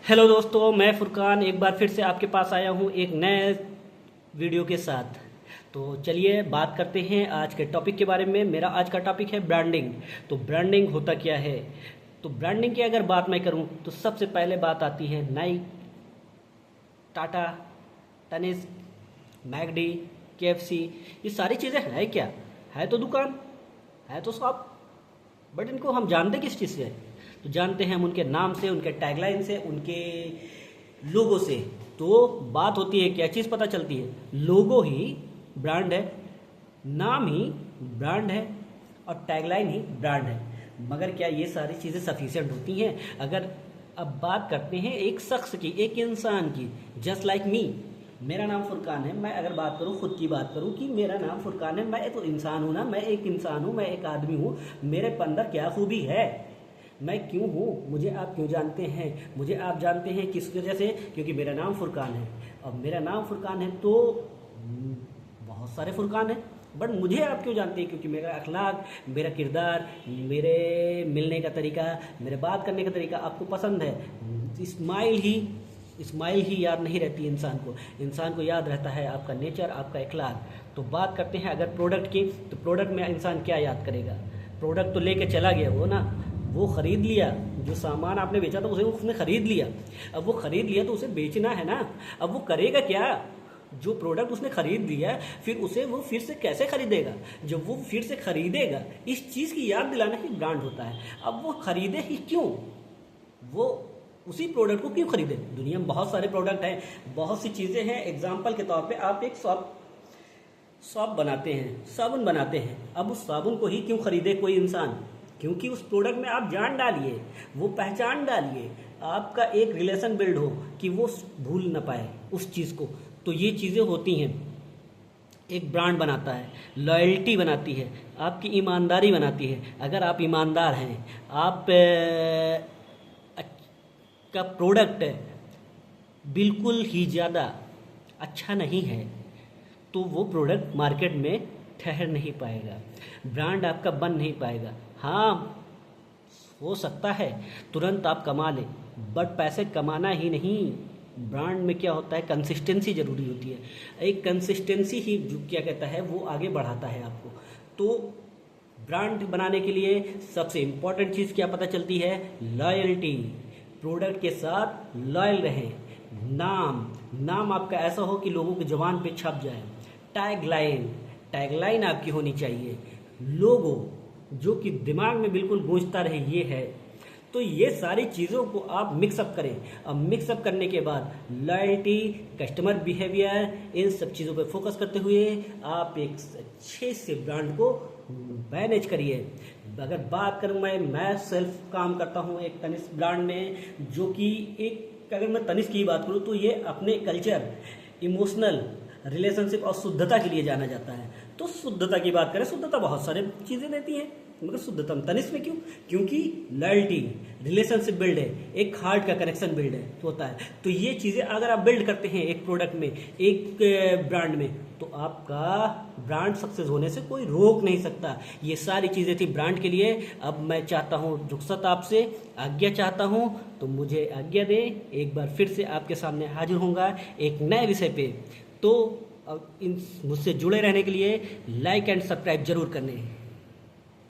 Hello दोस्तों, मैं फुरकान एक बार फिर से आपके पास आया हूँ एक नए वीडियो के साथ। तो चलिए बात करते हैं आज के टॉपिक के बारे में। मेरा आज का टॉपिक है ब्रांडिंग। तो ब्रांडिंग होता क्या है? तो ब्रांडिंग की अगर बात मैं करूँ तो सबसे पहले बात आती है नाइक, टाटा, तनिष्क, मैकडी, केएफसी। ये सारी चीज़ें है क्या? है तो दुकान, है तो शॉप, बट इनको हम जानते किस चीज़ से? तो जानते हैं हम उनके नाम से, उनके टैगलाइन से, उनके लोगो से। तो बात होती है क्या चीज़ पता चलती है? लोगो ही ब्रांड है, नाम ही ब्रांड है और टैगलाइन ही ब्रांड है। मगर क्या ये सारी चीज़ें सफिशिएंट होती हैं? अगर अब बात करते हैं एक शख्स की, एक इंसान की, जस्ट लाइक मी। मेरा नाम फुरकान है। मैं अगर बात करूँ, खुद की बात करूँ कि मेरा नाम फुरकान है, मैं तो इंसान हूँ ना, मैं एक इंसान हूँ, मैं एक आदमी हूँ। मेरे अंदर क्या खूबी है, मैं क्यों हूँ, मुझे आप क्यों जानते हैं? मुझे आप जानते हैं किस वजह से? क्योंकि मेरा नाम फुरकान है। अब मेरा नाम फुरकान है तो बहुत सारे फुरकान हैं, बट मुझे आप क्यों जानते हैं? क्योंकि मेरा अखलाक, मेरा किरदार, मेरे मिलने का तरीका, मेरे बात करने का तरीका आपको पसंद है। स्माइल ही याद नहीं रहती इंसान को याद रहता है आपका नेचर, आपका अखलाक। तो बात करते हैं अगर प्रोडक्ट की, तो प्रोडक्ट में इंसान क्या याद करेगा? प्रोडक्ट तो लेके चला गया वो ना, वो ख़रीद लिया, जो सामान आपने बेचा था उसे उसने ख़रीद लिया। अब वो ख़रीद लिया तो उसे बेचना है ना। अब वो करेगा क्या? जो प्रोडक्ट उसने ख़रीद लिया, फिर उसे वो फिर से कैसे ख़रीदेगा? जब वो फिर से ख़रीदेगा, इस चीज़ की याद दिलाना ही ब्रांड होता है। अब वो ख़रीदे ही क्यों? वो उसी प्रोडक्ट को क्यों खरीदे? दुनिया में बहुत सारे प्रोडक्ट हैं, बहुत सी चीज़ें हैं। एग्जाम्पल के तौर पे आप एक शॉप बनाते हैं, साबुन बनाते हैं। अब उस साबुन को ही क्यों खरीदे कोई इंसान? क्योंकि उस प्रोडक्ट में आप जान डालिए, वो पहचान डालिए, आपका एक रिलेशन बिल्ड हो कि वो भूल ना पाए उस चीज़ को। तो ये चीज़ें होती हैं, एक ब्रांड बनाता है, लॉयल्टी बनाती है, आपकी ईमानदारी बनाती है। अगर आप ईमानदार हैं, आप का प्रोडक्ट बिल्कुल ही ज़्यादा अच्छा नहीं है, तो वो प्रोडक्ट मार्केट में ठहर नहीं पाएगा, ब्रांड आपका बन नहीं पाएगा। हाँ, हो सकता है तुरंत आप कमा लें, बट पैसे कमाना ही नहीं, ब्रांड में क्या होता है, कंसिस्टेंसी ज़रूरी होती है। एक कंसिस्टेंसी ही जो क्या कहता है वो आगे बढ़ाता है आपको। तो ब्रांड बनाने के लिए सबसे इम्पॉर्टेंट चीज़ क्या पता चलती है? लॉयल्टी। प्रोडक्ट के साथ लॉयल रहें। नाम आपका ऐसा हो कि लोगों की जुबान पे छप जाए। टैगलाइन आपकी होनी चाहिए। लोगो जो कि दिमाग में बिल्कुल गूंजता रहे, ये है। तो ये सारी चीज़ों को आप मिक्सअप करें। अब मिक्सअप करने के बाद लॉयल्टी, कस्टमर बिहेवियर, इन सब चीज़ों पे फोकस करते हुए आप एक अच्छे से ब्रांड को मैनेज करिए। अगर बात करूँ, मैं सेल्फ काम करता हूँ एक तनिष्क ब्रांड में, जो कि एक, अगर मैं तनिष्क की बात करूँ तो ये अपने कल्चर, इमोशनल रिलेशनशिप और शुद्धता के लिए जाना जाता है। तो शुद्धता की बात करें, शुद्धता बहुत सारे चीज़ें देती है, मगर शुद्धता तनिष्क में क्यों? क्योंकि लॉयल्टी, रिलेशनशिप बिल्ड है, एक हार्ट का कनेक्शन बिल्ड है तो होता है। तो ये चीज़ें अगर आप बिल्ड करते हैं एक प्रोडक्ट में, एक ब्रांड में, तो आपका ब्रांड सक्सेस होने से कोई रोक नहीं सकता। ये सारी चीज़ें थी ब्रांड के लिए। अब मैं चाहता हूँ, रुखसत आपसे आज्ञा चाहता हूँ, तो मुझे आज्ञा दें। एक बार फिर से आपके सामने हाजिर होऊंगा एक नए विषय पे। तो इन मुझसे जुड़े रहने के लिए लाइक एंड सब्सक्राइब जरूर करने।